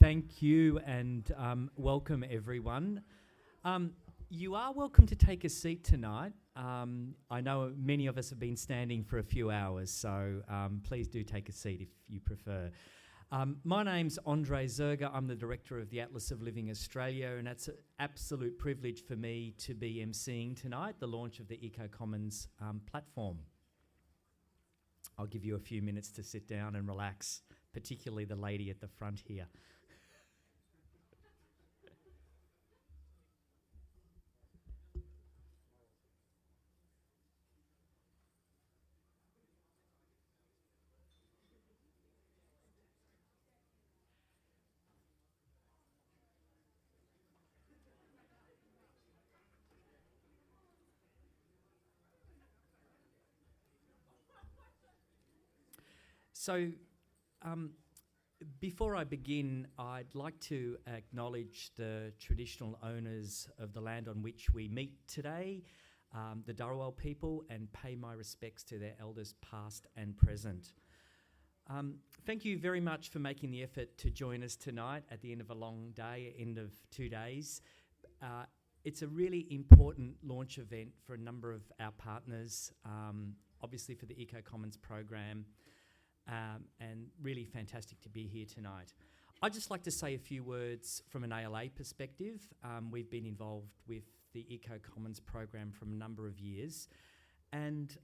Thank you, and welcome everyone. You are welcome to take a seat tonight. I know many of us have been standing for a few hours, so please do take a seat if you prefer. My name's Andre Zerger. I'm the Director of the Atlas of Living Australia, and it's an absolute privilege for me to be emceeing tonight the launch of the EcoCommons platform. I'll give you a few minutes to sit down and relax, particularly the lady at the front here. So, before I begin, I'd like to acknowledge the traditional owners of the land on which we meet today, the Dharawal people, and pay my respects to their elders past and present. Thank you very much for making the effort to join us tonight at the end of a long day, end of 2 days. It's a really important launch event for a number of our partners, obviously for the EcoCommons program, and really fantastic to be here tonight. I'd just like to say a few words from an ALA perspective. We've been involved with the EcoCommons program for a number of years, and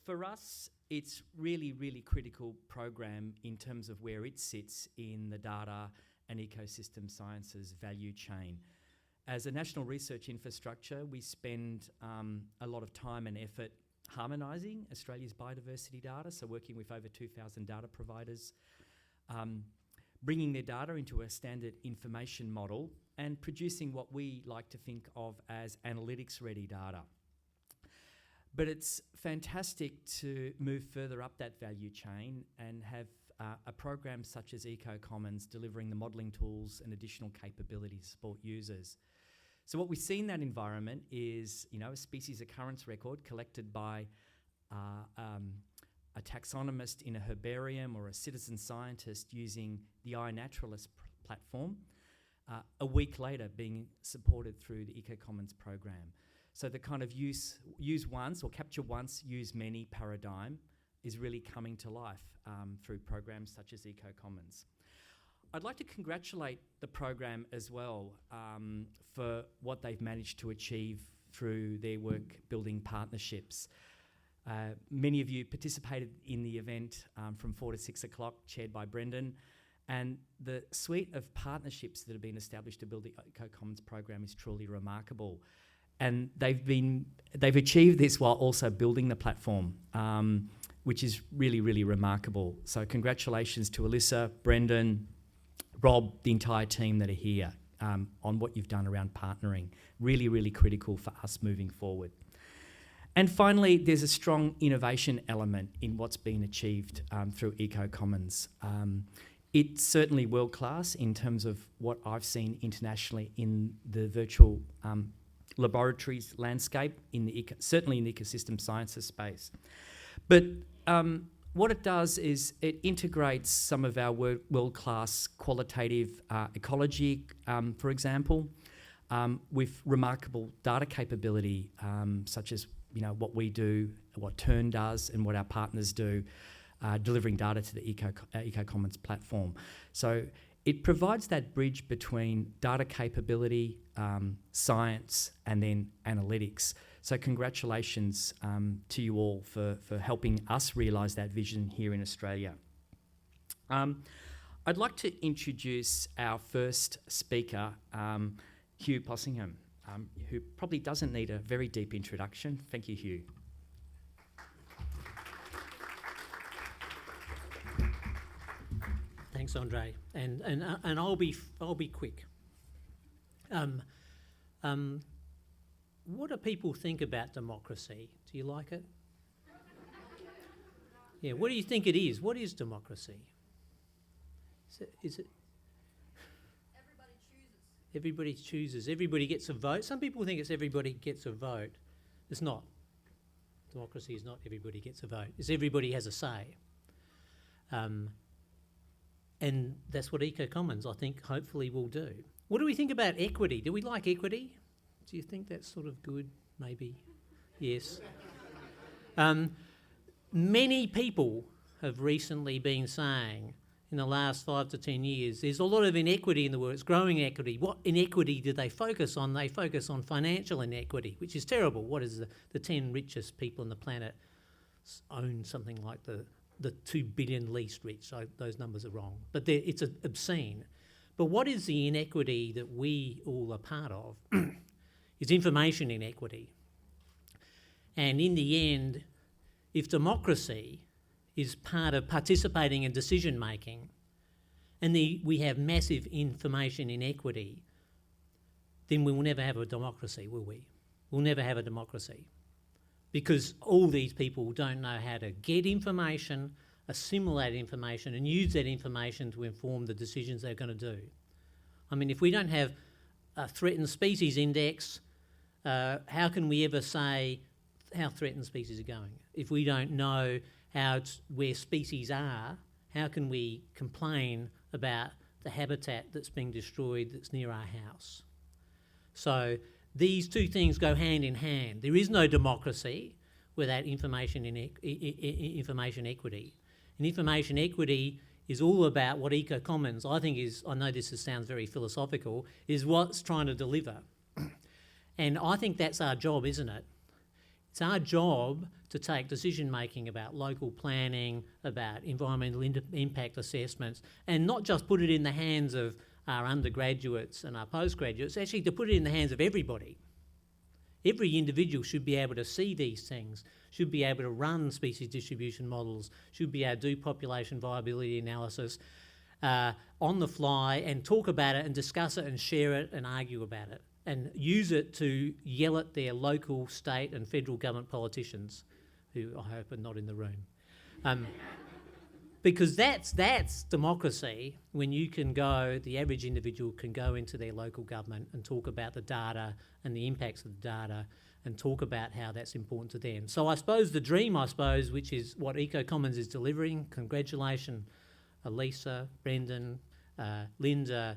for us it's really critical program in terms of where it sits in the data and ecosystem sciences value chain. As a national research infrastructure, we spend a lot of time and effort harmonising Australia's biodiversity data, so working with over 2,000 data providers, bringing their data into a standard information model and producing what we like to think of as analytics-ready data. But it's fantastic to move further up that value chain and have a program such as EcoCommons delivering the modelling tools and additional capability to support users. So what we see in that environment is, a species occurrence record collected by a taxonomist in a herbarium or a citizen scientist using the iNaturalist platform, a week later being supported through the EcoCommons program. So the kind of use once or capture once, use many paradigm is really coming to life through programs such as EcoCommons. I'd like to congratulate the program as well for what they've managed to achieve through their work building partnerships. Many of you participated in the event from 4 to 6 o'clock, chaired by Brendan, and the suite of partnerships that have been established to build the EcoCommons program is truly remarkable. And they've achieved this while also building the platform, which is really remarkable. So congratulations to Elisa, Brendan, Rob, the entire team that are here on what you've done around partnering. Really critical for us moving forward. And finally, there's a strong innovation element in what's been achieved through EcoCommons. It's certainly world-class in terms of what I've seen internationally in the virtual laboratories landscape, certainly in the ecosystem sciences space. But what it does is it integrates some of our world-class qualitative ecology, for example, with remarkable data capability, such as what we do, what TERN does, and what our partners do, delivering data to the EcoCommons platform. So it provides that bridge between data capability, science, and then analytics. So congratulations to you all for helping us realise that vision here in Australia. I'd like to introduce our first speaker, Hugh Possingham, who probably doesn't need a very deep introduction. Thank you, Hugh. Thanks, Andre, and I'll be quick. What do people think about democracy? Do you like it? Yeah. What do you think it is? What is democracy? Is it? Everybody chooses. Everybody gets a vote. Some people think it's everybody gets a vote. It's not. Democracy is not everybody gets a vote. It's everybody has a say. And that's what EcoCommons, I think, hopefully will do. What do we think about equity? Do we like equity? Do you think that's sort of good? Maybe. Yes. Many people have recently been saying in the last 5 to 10 years, there's a lot of inequity in the world. It's growing equity. What inequity do they focus on? They focus on financial inequity, which is terrible. What is the 10 richest people on the planet own something like the 2 billion least rich? So those numbers are wrong. But it's obscene. But what is the inequity that we all are part of? Is information inequity. And in the end, if democracy is part of participating in decision making, and we have massive information inequity, then we will never have a democracy, will we? We'll never have a democracy. Because all these people don't know how to get information, assimilate information, and use that information to inform the decisions they're going to do. I mean, if we don't have a threatened species index, how can we ever say how threatened species are going? If we don't know where species are, how can we complain about the habitat that's being destroyed that's near our house? So these two things go hand in hand. There is no democracy without information equity. And information equity is all about what EcoCommons, I think is, I know this sounds very philosophical, is what's trying to deliver. And I think that's our job, isn't it? It's our job to take decision making about local planning, about environmental impact assessments, and not just put it in the hands of our undergraduates and our postgraduates, actually to put it in the hands of everybody. Every individual should be able to see these things, should be able to run species distribution models, should be able to do population viability analysis on the fly and talk about it and discuss it and share it and argue about it and use it to yell at their local, state and federal government politicians, who I hope are not in the room. Because that's democracy, when you can go, the average individual can go into their local government and talk about the data and the impacts of the data and talk about how that's important to them. So I suppose the dream, which is what EcoCommons is delivering, congratulations, Elisa, Brendan, Linda,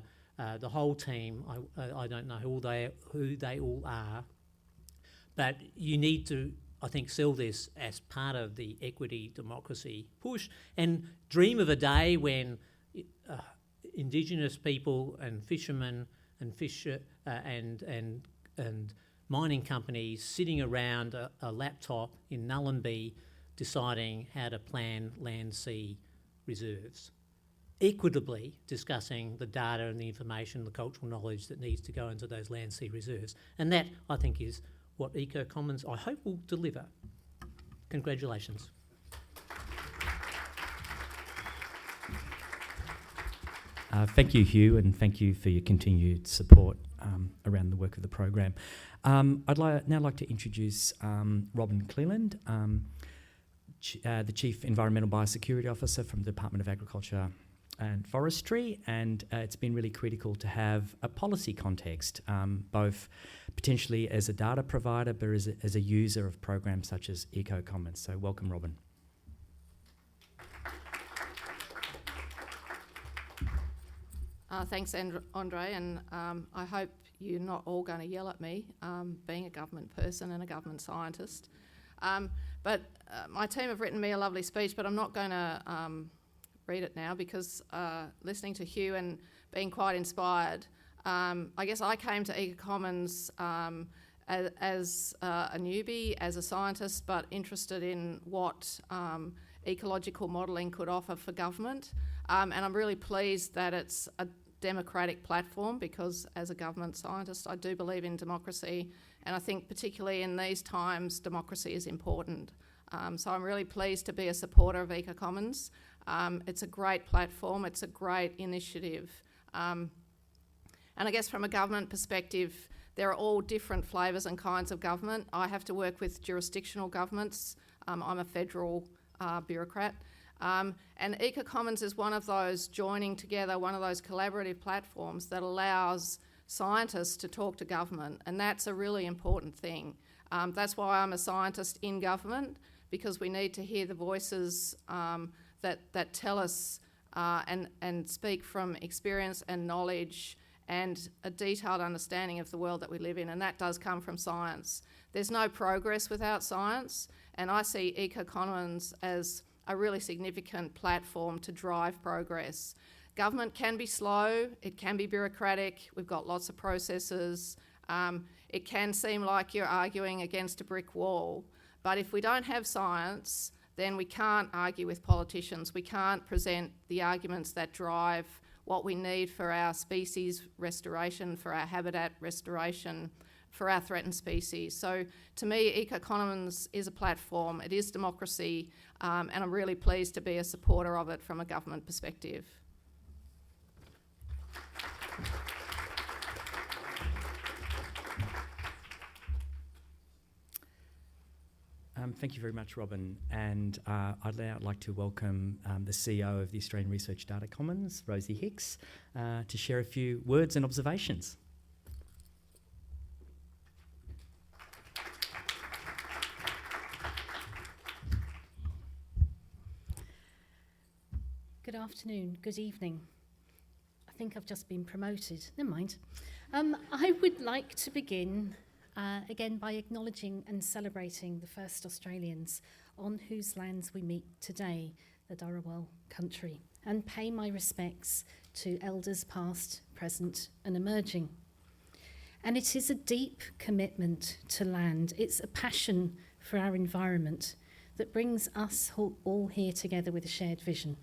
the whole team. I don't know who they all are, but you need to, I think, sell this as part of the equity democracy push and dream of a day when Indigenous people and fishermen and and mining companies sitting around a laptop in Nullarbor deciding how to plan land sea reserves, equitably discussing the data and the information, the cultural knowledge that needs to go into those land sea reserves. And that, I think, is what EcoCommons, I hope, will deliver. Congratulations. Thank you, Hugh, and thank you for your continued support around the work of the program. I'd now like to introduce Robyn Cleland, the Chief Environmental Biosecurity Officer from the Department of Agriculture and Forestry, and it's been really critical to have a policy context, both potentially as a data provider, but as a user of programs such as EcoCommons. So welcome, Robyn. Thanks, Andre, and I hope you're not all going to yell at me, being a government person and a government scientist. But my team have written me a lovely speech, but I'm not going to read it now because listening to Hugh and being quite inspired, I guess I came to EcoCommons as a newbie, as a scientist, but interested in what ecological modelling could offer for government. And I'm really pleased that it's a democratic platform because as a government scientist, I do believe in democracy. And I think particularly in these times, democracy is important. So I'm really pleased to be a supporter of EcoCommons. It's a great platform. It's a great initiative. And I guess from a government perspective, there are all different flavours and kinds of government. I have to work with jurisdictional governments. I'm a federal bureaucrat. And EcoCommons is one of those joining together, one of those collaborative platforms that allows scientists to talk to government, and that's a really important thing. That's why I'm a scientist in government, because we need to hear the voices that tell us and speak from experience and knowledge and a detailed understanding of the world that we live in, and that does come from science. There's no progress without science, and I see EcoCommons as a really significant platform to drive progress. Government can be slow, it can be bureaucratic, we've got lots of processes, it can seem like you're arguing against a brick wall, but if we don't have science, then we can't argue with politicians, we can't present the arguments that drive what we need for our species restoration, for our habitat restoration, for our threatened species. So to me, EcoCommons is a platform, it is democracy, and I'm really pleased to be a supporter of it from a government perspective. Thank you very much, Robyn. And I'd now like to welcome the CEO of the Australian Research Data Commons, Rosie Hicks, to share a few words and observations. Good afternoon, good evening. I think I've just been promoted. Never mind. I would like to begin again by acknowledging and celebrating the first Australians on whose lands we meet today, the Dharawal country, and pay my respects to elders past, present and emerging. And it is a deep commitment to land. It's a passion for our environment that brings us all here together with a shared vision.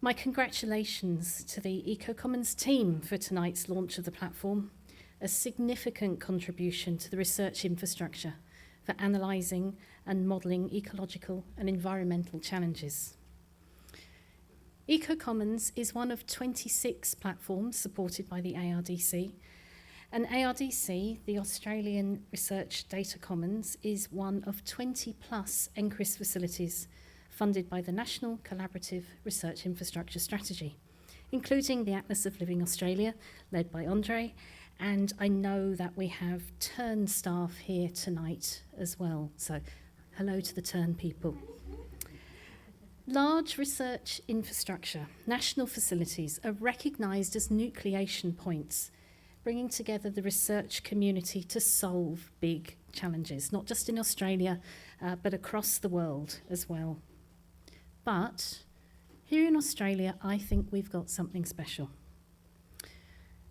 My congratulations to the EcoCommons team for tonight's launch of the platform, a significant contribution to the research infrastructure for analysing and modelling ecological and environmental challenges. EcoCommons is one of 26 platforms supported by the ARDC, and ARDC, the Australian Research Data Commons, is one of 20 plus NCRIS facilities funded by the National Collaborative Research Infrastructure Strategy, including the Atlas of Living Australia, led by Andre, and I know that we have TERN staff here tonight as well, so hello to the TERN people. Large research infrastructure, national facilities are recognised as nucleation points, bringing together the research community to solve big challenges, not just in Australia, but across the world as well. But here in Australia, I think we've got something special.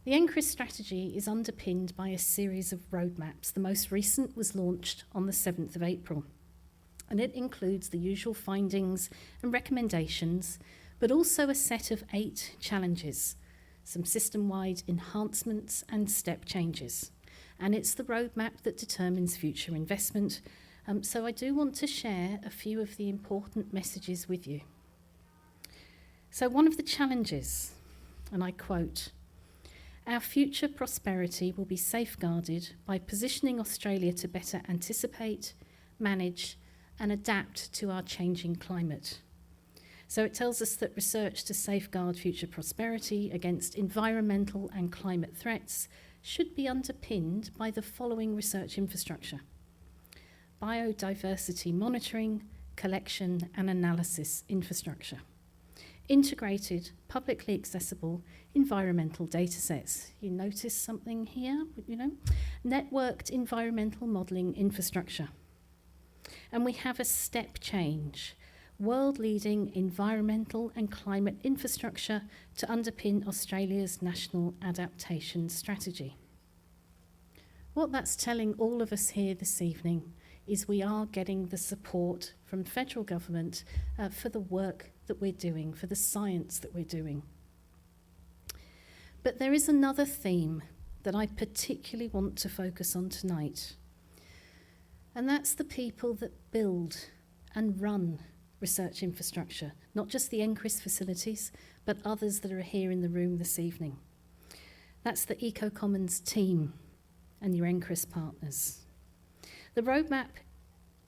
The NCRIS strategy is underpinned by a series of roadmaps. The most recent was launched on the 7th of April, and it includes the usual findings and recommendations, but also a set of 8 challenges, some system-wide enhancements and step changes. And it's the roadmap that determines future investment. So I do want to share a few of the important messages with you. So one of the challenges, and I quote, "Our future prosperity will be safeguarded by positioning Australia to better anticipate, manage and adapt to our changing climate." So it tells us that research to safeguard future prosperity against environmental and climate threats should be underpinned by the following research infrastructure: biodiversity monitoring, collection and analysis infrastructure, integrated, publicly accessible environmental datasets. You notice something here, networked environmental modelling infrastructure. And we have a step change, world-leading environmental and climate infrastructure to underpin Australia's national adaptation strategy. What that's telling all of us here this evening is we are getting the support from federal government for the work that we're doing, for the science that we're doing. But there is another theme that I particularly want to focus on tonight, and that's the people that build and run research infrastructure, not just the NCRIS facilities, but others that are here in the room this evening. That's the EcoCommons team and your NCRIS partners. The roadmap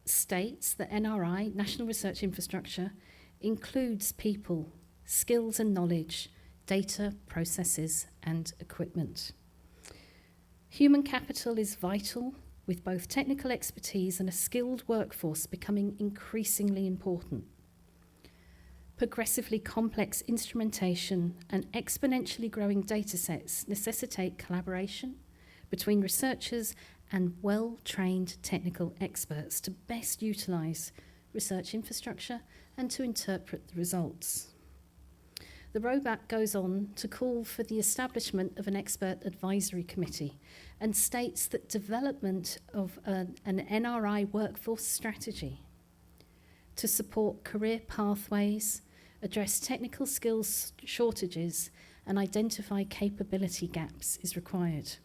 states that NRI, National Research Infrastructure, includes people, skills and knowledge, data, processes and equipment. Human capital is vital, with both technical expertise and a skilled workforce becoming increasingly important. Progressively complex instrumentation and exponentially growing data sets necessitate collaboration between researchers and well-trained technical experts to best utilise research infrastructure and to interpret the results. The roadmap goes on to call for the establishment of an expert advisory committee and states that development of an NRI workforce strategy to support career pathways, address technical skills shortages and identify capability gaps is required.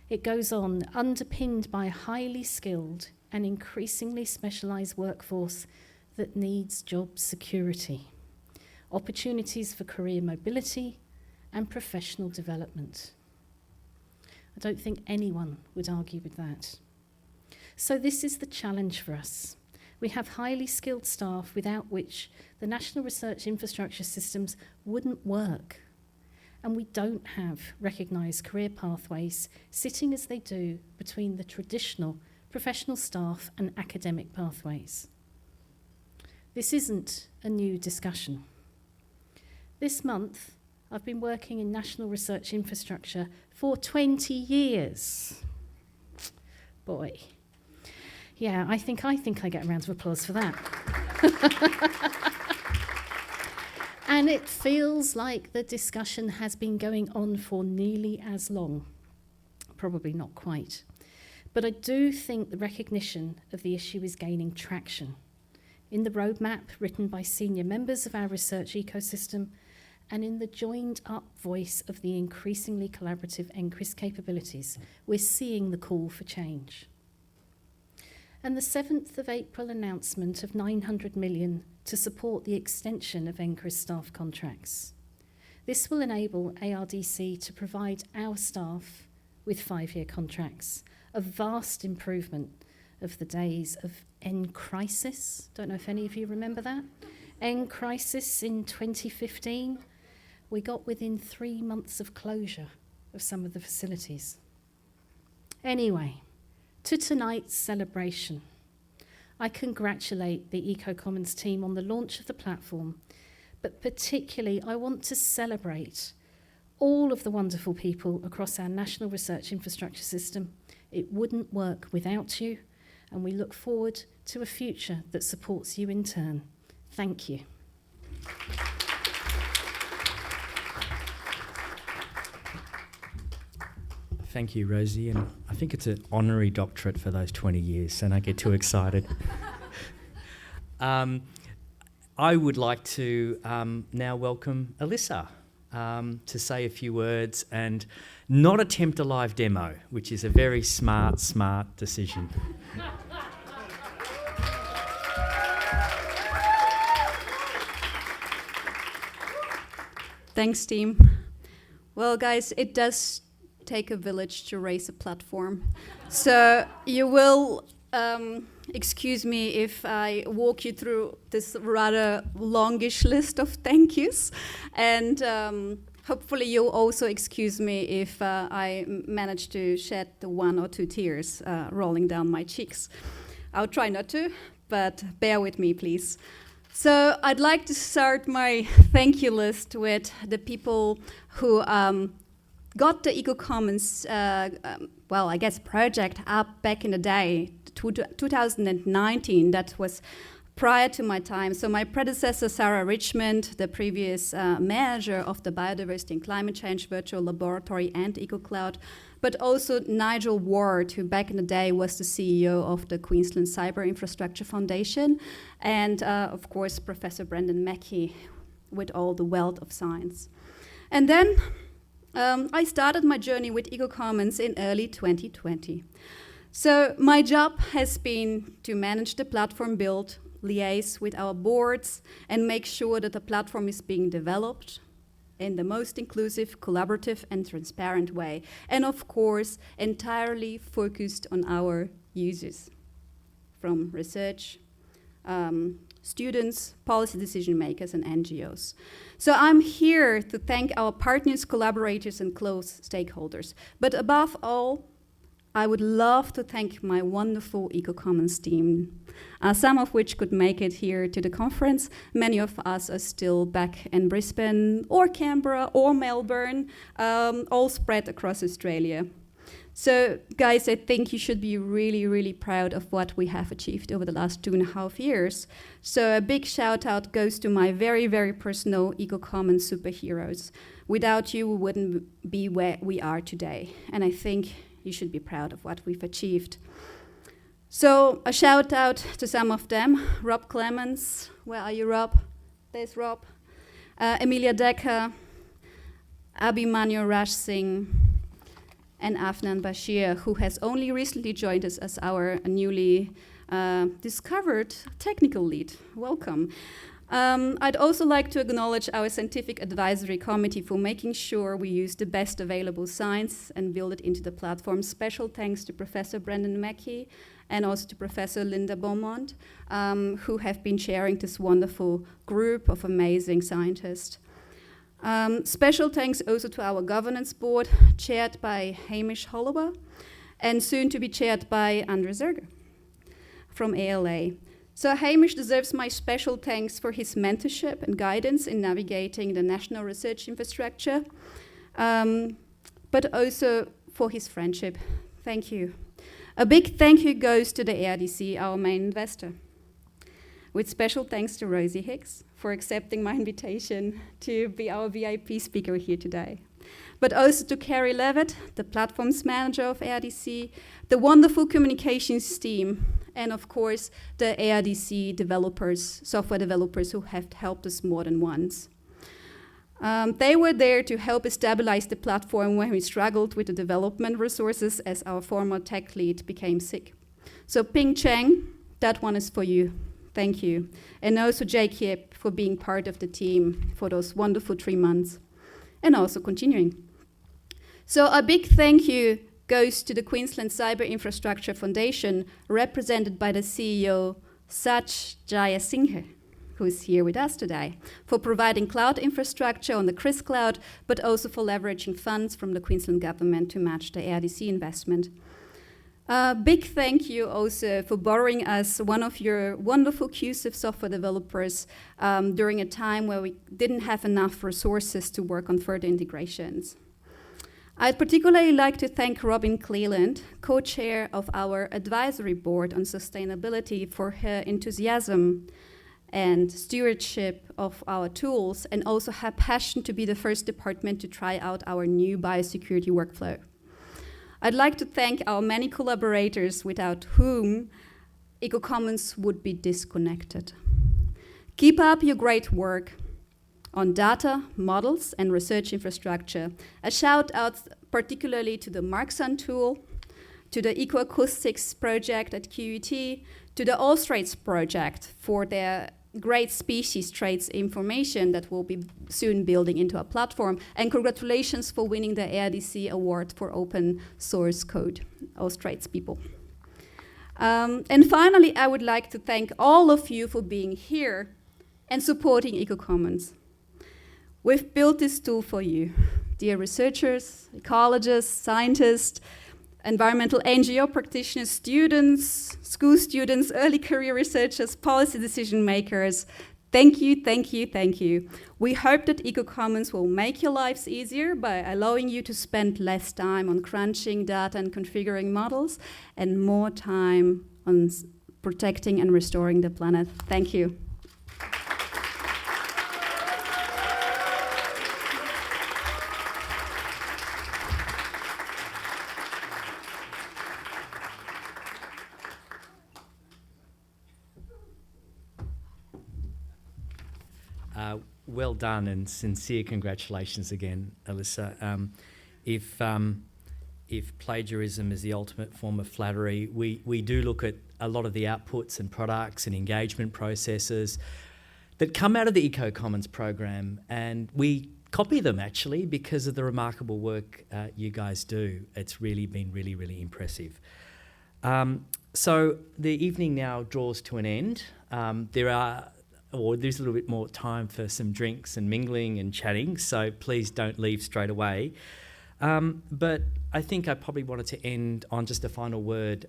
It goes on, underpinned by a highly skilled and increasingly specialised workforce that needs job security, opportunities for career mobility and professional development. I don't think anyone would argue with that. So this is the challenge for us. We have highly skilled staff without which the national research infrastructure systems wouldn't work. And we don't have recognised career pathways sitting as they do between the traditional professional staff and academic pathways. This isn't a new discussion. This month, I've been working in national research infrastructure for 20 years. Boy. Yeah, I think I get a round of applause for that. And it feels like the discussion has been going on for nearly as long. Probably not quite. But I do think the recognition of the issue is gaining traction in the roadmap written by senior members of our research ecosystem and in the joined-up voice of the increasingly collaborative NCRIS capabilities. We're seeing the call for change. And the 7th of April announcement of 900 million to support the extension of NCRIS staff contracts. This will enable ARDC to provide our staff with 5-year contracts, a vast improvement of the days of NCRIS. Don't know if any of you remember that. NCRIS in 2015. We got within 3 months of closure of some of the facilities. Anyway, to tonight's celebration. I congratulate the EcoCommons team on the launch of the platform, but particularly I want to celebrate all of the wonderful people across our national research infrastructure system. It wouldn't work without you, and we look forward to a future that supports you in turn. Thank you. Thank you, Rosie, and I think it's an honorary doctorate for those 20 years, and I get too excited. I would like to now welcome Elisa to say a few words and not attempt a live demo, which is a very smart decision. Thanks, team. Well, guys, it does take a village to raise a platform. So you will excuse me if I walk you through this rather longish list of thank yous. And hopefully you'll also excuse me if I manage to shed the 1 or 2 tears rolling down my cheeks. I'll try not to, but bear with me, please. So I'd like to start my thank you list with the people who got the EcoCommons, project up back in the day, 2019. That was prior to my time. So my predecessor, Sarah Richmond, the previous manager of the Biodiversity and Climate Change Virtual Laboratory and EcoCloud, but also Nigel Ward, who back in the day was the CEO of the Queensland Cyber Infrastructure Foundation, and of course, Professor Brendan Mackey with all the wealth of science. And then I started my journey with EcoCommons in early 2020. So my job has been to manage the platform build, liaise with our boards, and make sure that the platform is being developed in the most inclusive, collaborative, and transparent way. And of course, entirely focused on our users, from research, students, policy decision makers, and NGOs. So I'm here to thank our partners, collaborators, and close stakeholders. But above all, I would love to thank my wonderful EcoCommons team, some of which could make it here to the conference. Many of us are still back in Brisbane or Canberra or Melbourne, all spread across Australia. So, guys, I think you should be really, really proud of what we have achieved over the last 2.5 years. So a big shout out goes to my very, very personal EcoCommons superheroes. Without you, we wouldn't be where we are today. And I think you should be proud of what we've achieved. So a shout out to some of them. Rob Clemens, where are you, Rob? There's Rob. Emilia Decker, Abhimanyu Raj Singh, and Afnan Bashir, who has only recently joined us as our newly discovered technical lead. Welcome. I'd also like to acknowledge our Scientific Advisory Committee for making sure we use the best available science and build it into the platform. Special thanks to Professor Brendan Mackey and also to Professor Linda Beaumont, who have been chairing this wonderful group of amazing scientists. Special thanks also to our governance board, chaired by Hamish Hollower, and soon to be chaired by Andre Zerger from ALA. So Hamish deserves my special thanks for his mentorship and guidance in navigating the national research infrastructure, but also for his friendship. Thank you. A big thank you goes to the ARDC, our main investor, with special thanks to Rosie Hicks for accepting my invitation to be our VIP speaker here today. But also to Carrie Levitt, the platforms manager of ARDC, the wonderful communications team, and of course, the ARDC developers, software developers who have helped us more than once. They were there to help us stabilize the platform when we struggled with the development resources as our former tech lead became sick. So Ping Cheng, that one is for you. Thank you. And also Jake Yip for being part of the team for those wonderful 3 months and also continuing. So a big thank you goes to the Queensland Cyber Infrastructure Foundation, represented by the CEO, Sach Jayasinghe, who is here with us today, for providing cloud infrastructure on the CRIS cloud, but also for leveraging funds from the Queensland government to match the ARDC investment. Big thank you also for borrowing us one of your wonderful QCIF software developers during a time where we didn't have enough resources to work on further integrations. I'd particularly like to thank Robyn Cleland, co-chair of our advisory board on sustainability, for her enthusiasm and stewardship of our tools, and also her passion to be the first department to try out our new biosecurity workflow. I'd like to thank our many collaborators without whom EcoCommons would be disconnected. Keep up your great work on data, models, and research infrastructure. A shout out particularly to the Marksun tool, to the Ecoacoustics project at QUT, to the All Straits project for their great species traits information that we'll be soon building into a platform. And congratulations for winning the ARDC award for open source code, All Straits people. And finally, I would like to thank all of you for being here and supporting EcoCommons. We've built this tool for you, dear researchers, ecologists, scientists, environmental NGO practitioners, students, school students, early career researchers, policy decision makers. Thank you, thank you, thank you. We hope that EcoCommons will make your lives easier by allowing you to spend less time on crunching data and configuring models and more time on protecting and restoring the planet. Thank you. Well done and sincere congratulations again, Elisa. If plagiarism is the ultimate form of flattery, we do look at a lot of the outputs and products and engagement processes that come out of the EcoCommons program, and we copy them actually because of the remarkable work you guys do. It's really been really impressive. So the evening now draws to an end. There's a little bit more time for some drinks and mingling and chatting, so please don't leave straight away. But I think I probably wanted to end on just a final word,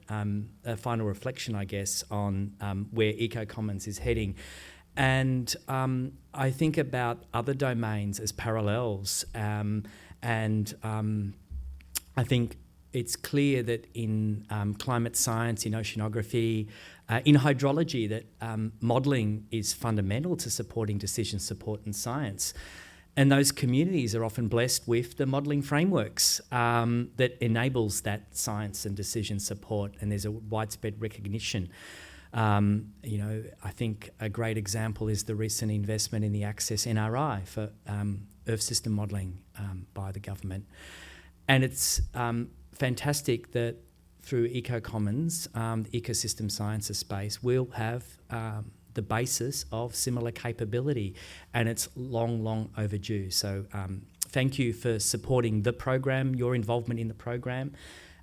a final reflection, I guess, on where EcoCommons is heading. And I think about other domains as parallels. And I think it's clear that in climate science, in oceanography, in hydrology, that modelling is fundamental to supporting decision support and science. And those communities are often blessed with the modelling frameworks that enables that science and decision support, and there's a widespread recognition. I think a great example is the recent investment in the Access NRI for Earth system modelling by the government. And it's fantastic that through EcoCommons, the ecosystem sciences space will have the basis of similar capability, and it's long overdue. So thank you for supporting the program, your involvement in the program,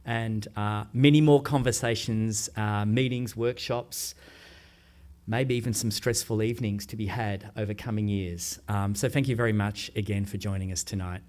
and many more conversations, meetings, workshops, maybe even some stressful evenings to be had over coming years. So thank you very much again for joining us tonight.